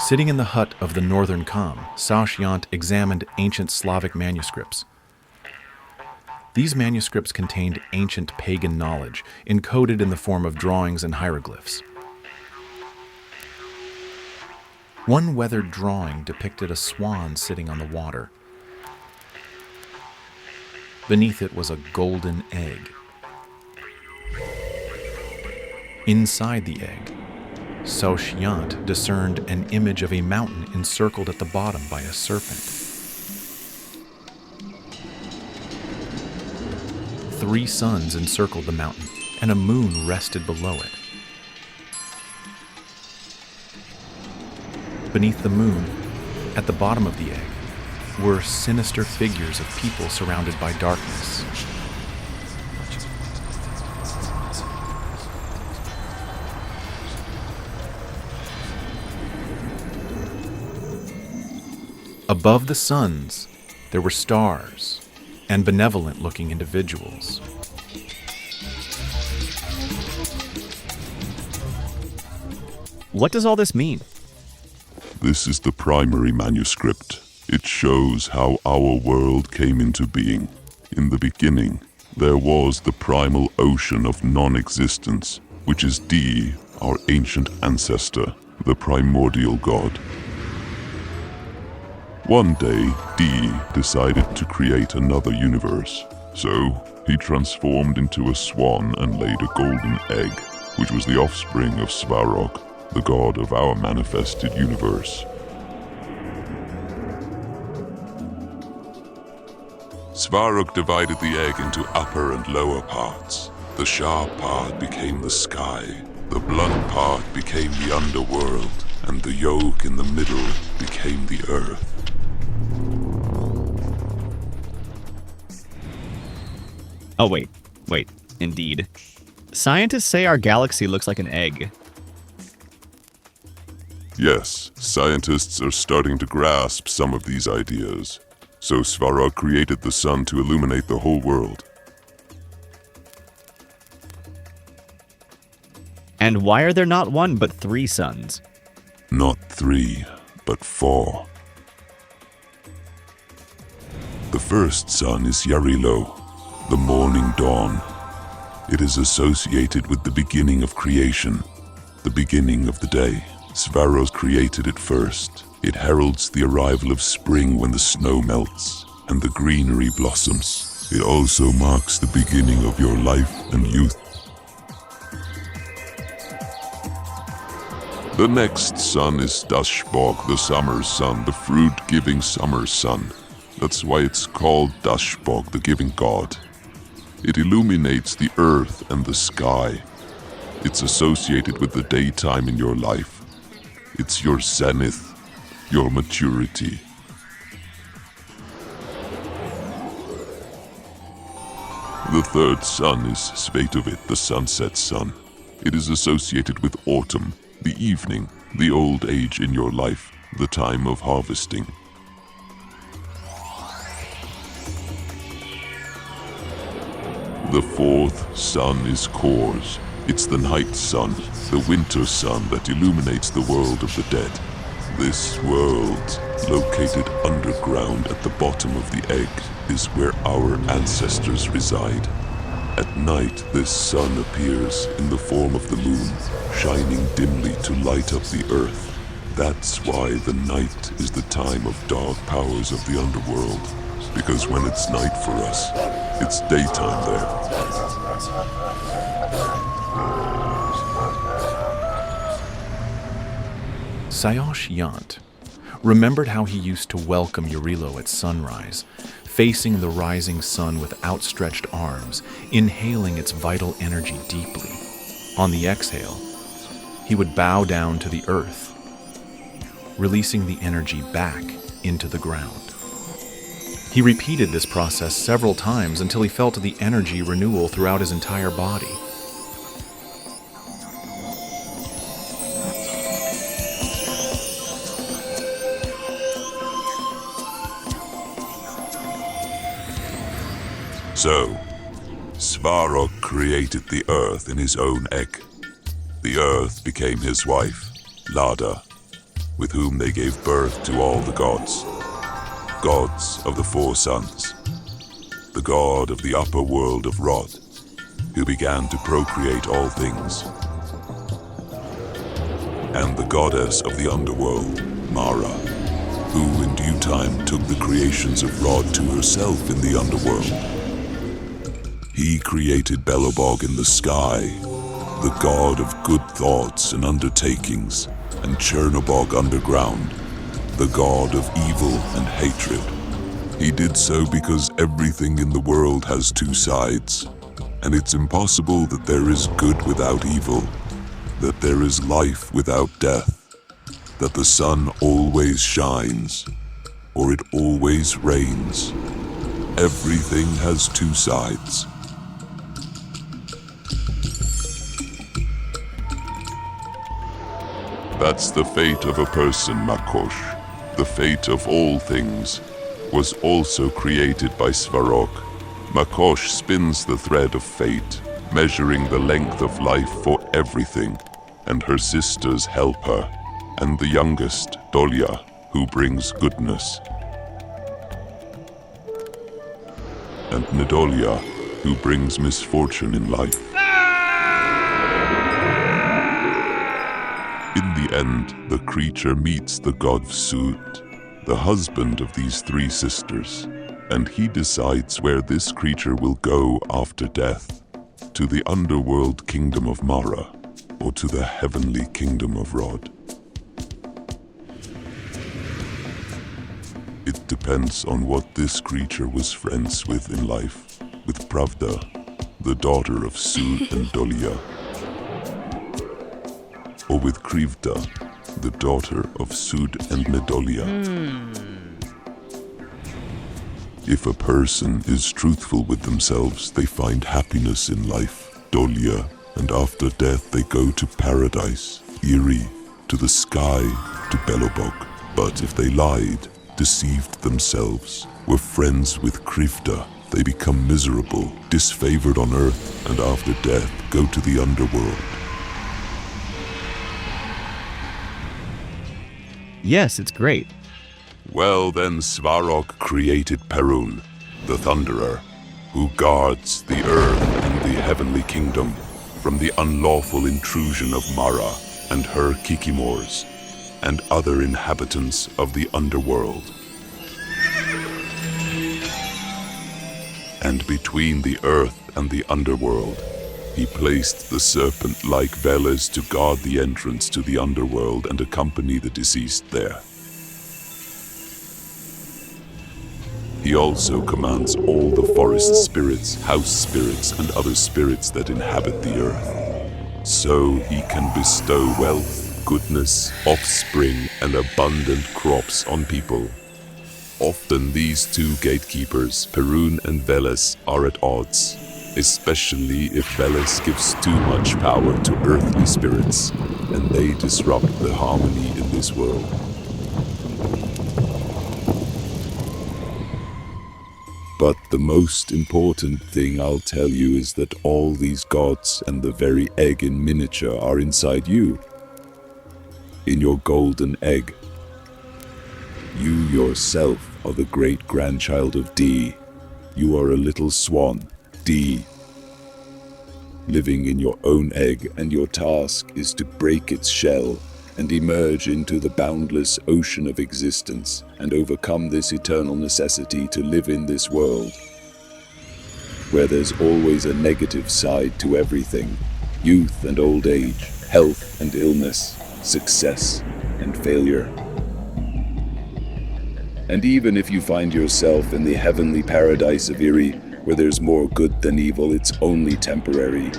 Sitting in the hut of the northern Kham, Saoshyant examined ancient Slavic manuscripts. These manuscripts contained ancient pagan knowledge, encoded in the form of drawings and hieroglyphs. One weathered drawing depicted a swan sitting on the water. Beneath it was a golden egg. Inside the egg, Saoshyant discerned an image of a mountain encircled at the bottom by a serpent. 3 suns encircled the mountain, and a moon rested below it. Beneath the moon, at the bottom of the egg, were sinister figures of people surrounded by darkness. Above the suns, there were stars and benevolent-looking individuals. What does all this mean? This is the primary manuscript. It shows how our world came into being. In the beginning, there was the primal ocean of non-existence, which is Di, our ancient ancestor, the primordial god. One day, Di decided to create another universe. So, he transformed into a swan and laid a golden egg, which was the offspring of Svarog, the god of our manifested universe. Svarog divided the egg into upper and lower parts. The sharp part became the sky, the blunt part became the underworld, and the yolk in the middle became the earth. Oh, wait. Indeed. Scientists say our galaxy looks like an egg. Yes, scientists are starting to grasp some of these ideas. So Svarog created the sun to illuminate the whole world. And why are there not 1 but 3 suns? Not 3, but 4. The first sun is Yarilo, the morning dawn. It is associated with the beginning of creation, the beginning of the day. Svarog created it first. It heralds the arrival of spring when the snow melts and the greenery blossoms. It also marks the beginning of your life and youth. The next sun is Dashbog, the summer sun, the fruit-giving summer sun. That's why it's called Dashbog, the giving god. It illuminates the earth and the sky. It's associated with the daytime in your life. It's your zenith, your maturity. The third sun is Svetovit, the sunset sun. It is associated with autumn, the evening, the old age in your life, the time of harvesting. The fourth sun is Kors. It's the night sun, the winter sun that illuminates the world of the dead. This world, located underground at the bottom of the egg, is where our ancestors reside. At night, this sun appears in the form of the moon, shining dimly to light up the earth. That's why the night is the time of dark powers of the underworld. Because when it's night for us, it's daytime there. Saoshyant remembered how he used to welcome Yarilo at sunrise, facing the rising sun with outstretched arms, inhaling its vital energy deeply. On the exhale, he would bow down to the earth, releasing the energy back into the ground. He repeated this process several times until he felt the energy renewal throughout his entire body. So, Svarog created the earth in his own egg. The earth became his wife, Lada. with whom they gave birth to all the gods. Gods of the four sons. The god of the upper world of Rod, who began to procreate all things. And the goddess of the underworld, Mara, who in due time took the creations of Rod to herself in the underworld. He created Belobog in the sky, the god of good thoughts and undertakings, and Chernobog underground, the god of evil and hatred. He did so because everything in the world has two sides, and it's impossible that there is good without evil, that there is life without death, that the sun always shines, or it always rains. Everything has two sides. That's the fate of a person, Makosh. The fate of all things was also created by Svarog. Makosh spins the thread of fate, measuring the length of life for everything, and her sisters help her, and the youngest, Dolya, who brings goodness. And Nedolya, who brings misfortune in life. In the end, the creature meets the god Sud, the husband of these three sisters, and he decides where this creature will go after death, to the underworld kingdom of Mara, or to the heavenly kingdom of Rod. It depends on what this creature was friends with in life, with Pravda, the daughter of Sud and Dolya, or with Krivda, the daughter of Sud and Nedolya. If a person is truthful with themselves, they find happiness in life, Dolya, and after death they go to paradise, Iri, to the sky, to Belobog. But if they lied, deceived themselves, were friends with Krivda, they become miserable, disfavored on earth, and after death go to the underworld. Yes, it's great. Well then, Svarog created Perun, the Thunderer, who guards the earth and the heavenly kingdom from the unlawful intrusion of Mara and her Kikimors and other inhabitants of the underworld. And between the earth and the underworld, he placed the serpent-like Veles to guard the entrance to the underworld and accompany the deceased there. He also commands all the forest spirits, house spirits, and other spirits that inhabit the earth. So he can bestow wealth, goodness, offspring, and abundant crops on people. Often these two gatekeepers, Perun and Veles, are at odds, especially if Veles gives too much power to earthly spirits, and they disrupt the harmony in this world. But the most important thing I'll tell you is that all these gods and the very egg in miniature are inside you, in your golden egg. You yourself are the great-grandchild of D. You are a little swan, D, living in your own egg, and your task is to break its shell and emerge into the boundless ocean of existence and overcome this eternal necessity to live in this world, where there's always a negative side to everything: youth and old age, health and illness, success and failure. And even if you find yourself in the heavenly paradise of Iri, where there's more good than evil, it's only temporary.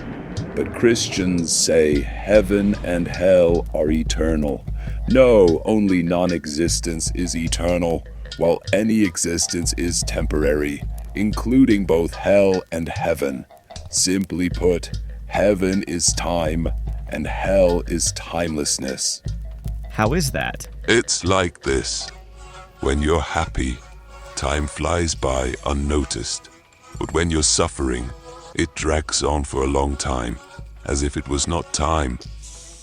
But Christians say heaven and hell are eternal. No, only non-existence is eternal, while any existence is temporary, including both hell and heaven. Simply put, heaven is time, and hell is timelessness. How is that? It's like this. When you're happy, time flies by unnoticed. But when you're suffering, it drags on for a long time, as if it was not time,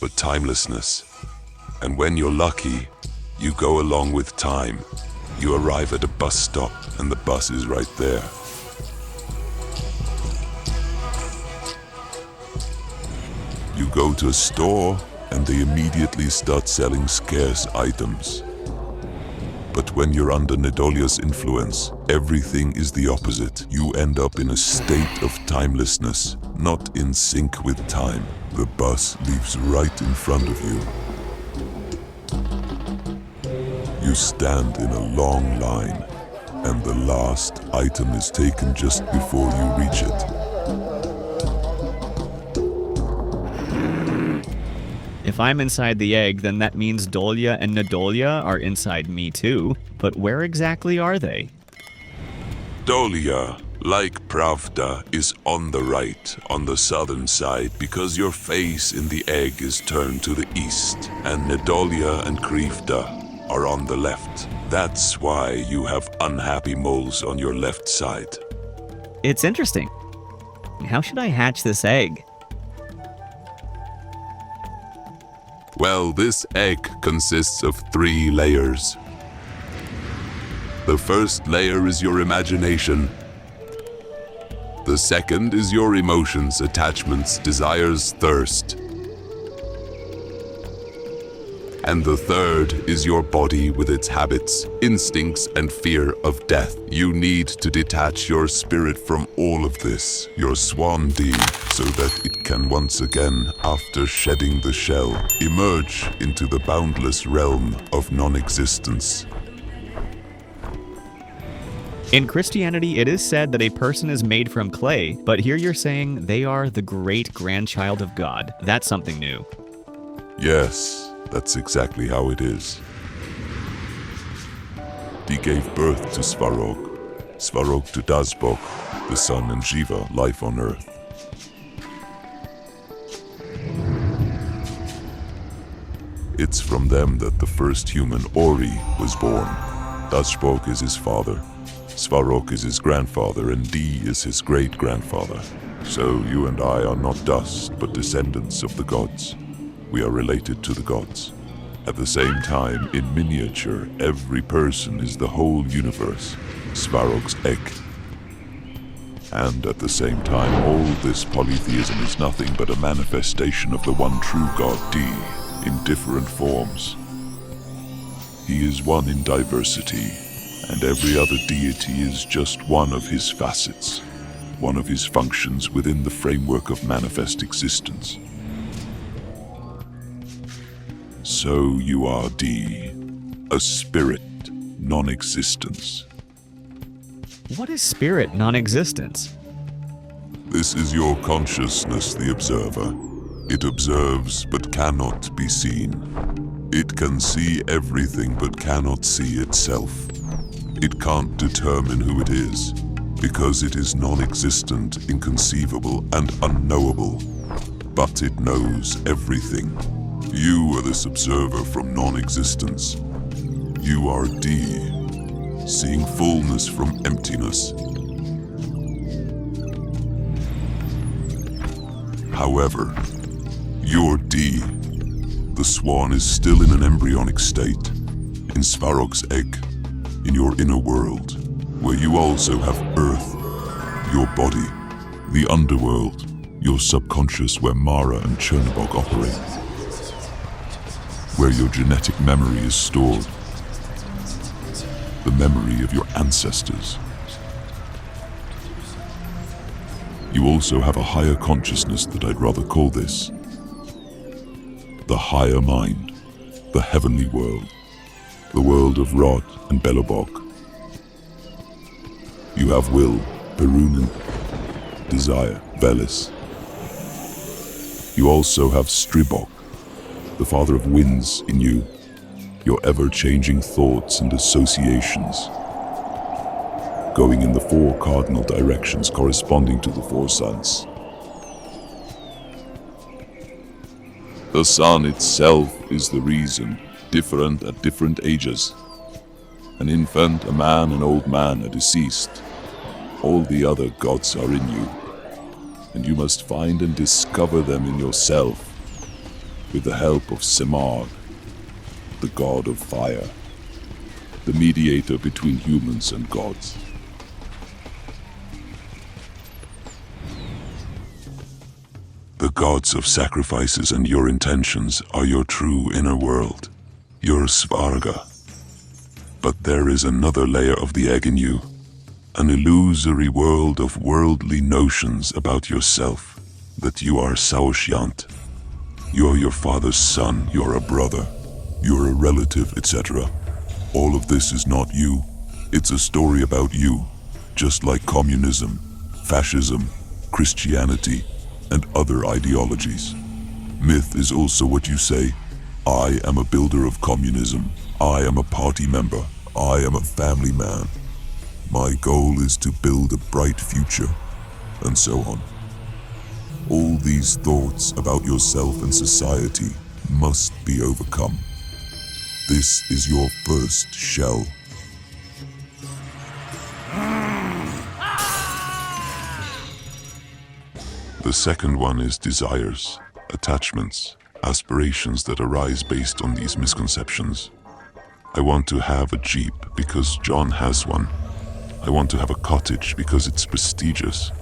but timelessness. And when you're lucky, You go along with time. You arrive at a bus stop, and the bus is right there. You go to a store, and they immediately start selling scarce items. But when you're under Nedolia's influence, everything is the opposite. You end up in a state of timelessness, not in sync with time. The bus leaves right in front of you. You stand in a long line, and the last item is taken just before you reach it. If I'm inside the egg, then that means Dolia and Nedolia are inside me too. But where exactly are they? Dolia, like Pravda, is on the right, on the southern side, because your face in the egg is turned to the east, and Nedolia and Krivda are on the left. That's why you have unhappy moles on your left side. It's interesting. How should I hatch this egg? Well, this egg consists of 3 layers. The first layer is your imagination. The second is your emotions, attachments, desires, thirst. And the third is your body with its habits, instincts, and fear of death. You need to detach your spirit from all of this, your swan D, so that it can once again, after shedding the shell, emerge into the boundless realm of non-existence. In Christianity, it is said that a person is made from clay, but here you're saying they are the great-grandchild of God. That's something new. Yes, that's exactly how it is. He gave birth to Svarog, Svarog to Dazbog, the sun, and Jiva, life on earth. It's from them that the first human, Ori, was born. Dazbog is his father, Svarog is his grandfather, and D is his great-grandfather. So you and I are not dust, but descendants of the gods. We are related to the gods. At the same time, in miniature, every person is the whole universe, Svarog's egg. And at the same time, all this polytheism is nothing but a manifestation of the one true God D, in different forms. He is one in diversity, and every other deity is just one of his facets, one of his functions within the framework of manifest existence. So you are D, a spirit, non-existence. What is spirit non-existence? This is your consciousness, the observer. It observes but cannot be seen. It can see everything but cannot see itself. It can't determine who it is, because it is non-existent, inconceivable, and unknowable. But it knows everything. You are this observer from non-existence. You are D, seeing fullness from emptiness. However, you're D. The swan is still in an embryonic state, in Svarog's egg, in your inner world, where you also have Earth, your body, the underworld, your subconscious where Mara and Chernobog operate, where your genetic memory is stored, the memory of your ancestors. You also have a higher consciousness that I'd rather call this the higher mind, the heavenly world, the world of Rod and Belobog. You have will, Perunin, desire, Velis. You also have Stribog, the father of winds in you, your ever-changing thoughts and associations, going in the 4 cardinal directions corresponding to the 4 suns. The sun itself is the reason, different at different ages. An infant, a man, an old man, a deceased. All the other gods are in you, and you must find and discover them in yourself with the help of Semag. the god of fire, the mediator between humans and gods. The gods of sacrifices and your intentions are your true inner world, your Svarga. But there is another layer of the egg in you, an illusory world of worldly notions about yourself, that you are Saoshyant. You're your father's son, you're a brother, you're a relative, etc. All of this is not you. It's a story about you, just like communism, fascism, Christianity, and other ideologies. Myth is also what you say. I am a builder of communism. I am a party member. I am a family man. My goal is to build a bright future, and so on. All these thoughts about yourself and society must be overcome. This is your first shell. The second one is desires, attachments, aspirations that arise based on these misconceptions. I want to have a Jeep because John has one. I want to have a cottage because it's prestigious.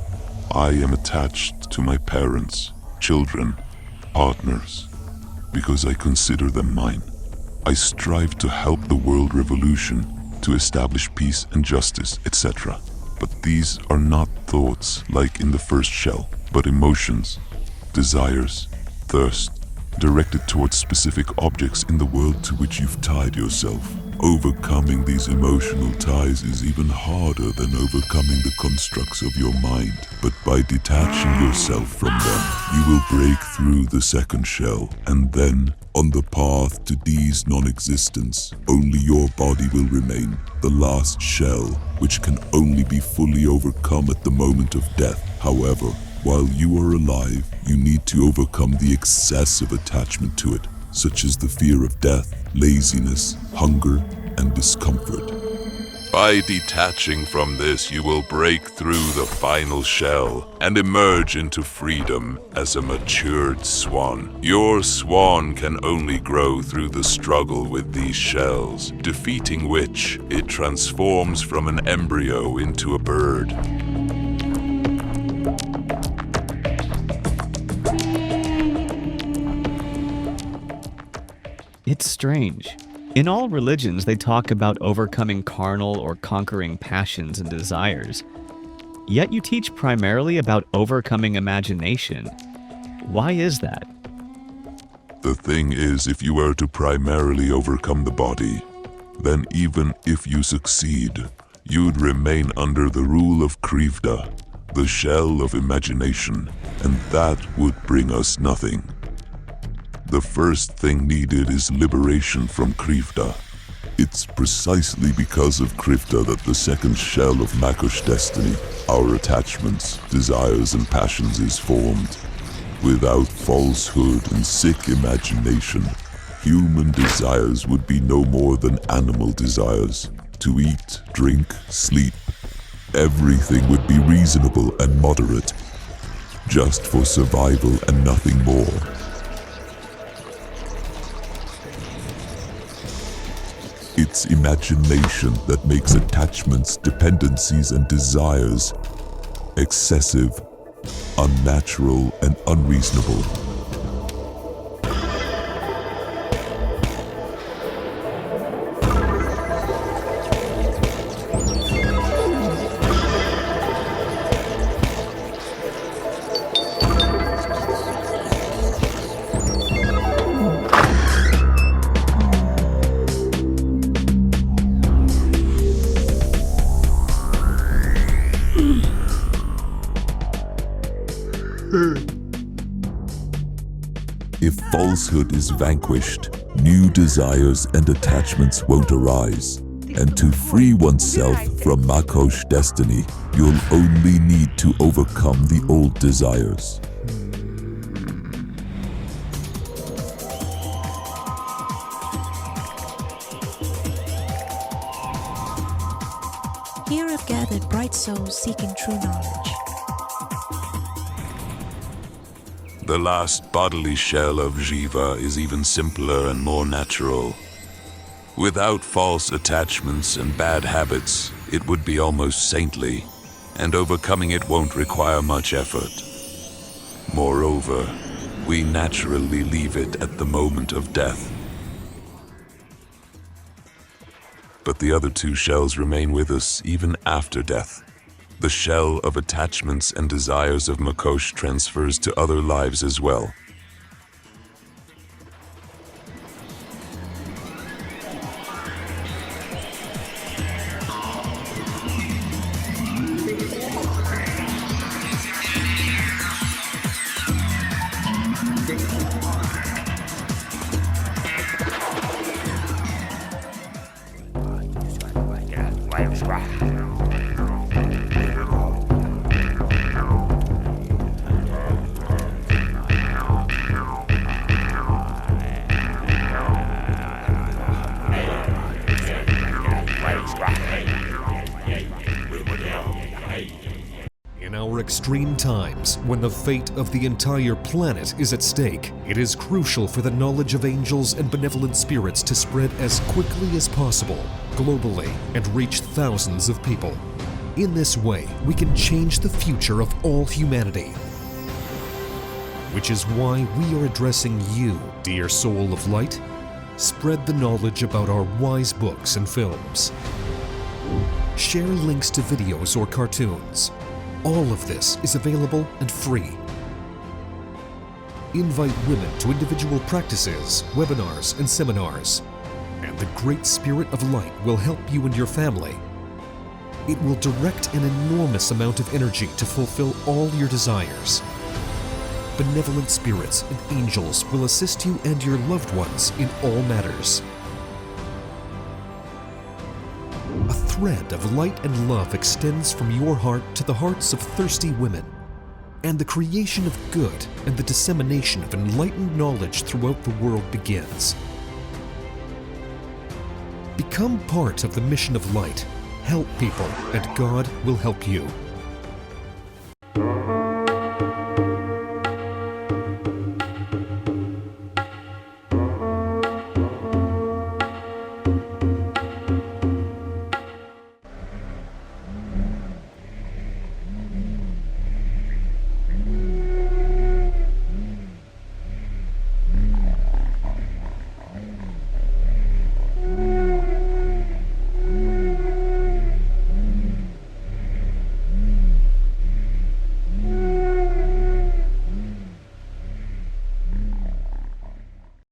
I am attached to my parents, children, partners, because I consider them mine. I strive to help the world revolution, to establish peace and justice, etc. But these are not thoughts like in the first shell, but emotions, desires, thirst, directed towards specific objects in the world to which you've tied yourself. Overcoming these emotional ties is even harder than overcoming the constructs of your mind. But by detaching yourself from them, you will break through the second shell, and then, on the path to D's non-existence, only your body will remain, the last shell, which can only be fully overcome at the moment of death. However, while you are alive, you need to overcome the excessive attachment to it, such as the fear of death, laziness, hunger, and discomfort. By detaching from this, you will break through the final shell and emerge into freedom as a matured swan. Your swan can only grow through the struggle with these shells, defeating which it transforms from an embryo into a bird. It's strange. In all religions, they talk about overcoming carnal or conquering passions and desires. Yet you teach primarily about overcoming imagination. Why is that? The thing is, if you were to primarily overcome the body, then even if you succeed, you'd remain under the rule of Krivda, the shell of imagination, and that would bring us nothing. The first thing needed is liberation from Krivda. It's precisely because of Krivda that the second shell of Makosh destiny, our attachments, desires and passions, is formed. Without falsehood and sick imagination, human desires would be no more than animal desires. To eat, drink, sleep. Everything would be reasonable and moderate, just for survival and nothing more. It's imagination that makes attachments, dependencies, and desires excessive, unnatural, and unreasonable. If falsehood is vanquished, new desires and attachments won't arise. And to free oneself from Makosh destiny, you'll only need to overcome the old desires. Here I've gathered bright souls seeking true knowledge. The last bodily shell of Jiva is even simpler and more natural. Without false attachments and bad habits, it would be almost saintly, and overcoming it won't require much effort. Moreover, we naturally leave it at the moment of death. But the other two shells remain with us even after death. The shell of attachments and desires of Makosh transfers to other lives as well. In our extreme times, when the fate of the entire planet is at stake, it is crucial for the knowledge of angels and benevolent spirits to spread as quickly as possible, globally, and reach thousands of people. In this way, we can change the future of all humanity. Which is why we are addressing you, dear soul of light. Spread the knowledge about our wise books and films. Share links to videos or cartoons. All of this is available and free. Invite women to individual practices, webinars, and seminars. And the Great Spirit of Light will help you and your family. It will direct an enormous amount of energy to fulfill all your desires. Benevolent spirits and angels will assist you and your loved ones in all matters. A thread of light and love extends from your heart to the hearts of thirsty women, and the creation of good and the dissemination of enlightened knowledge throughout the world begins. Become part of the mission of light. Help people, and God will help you.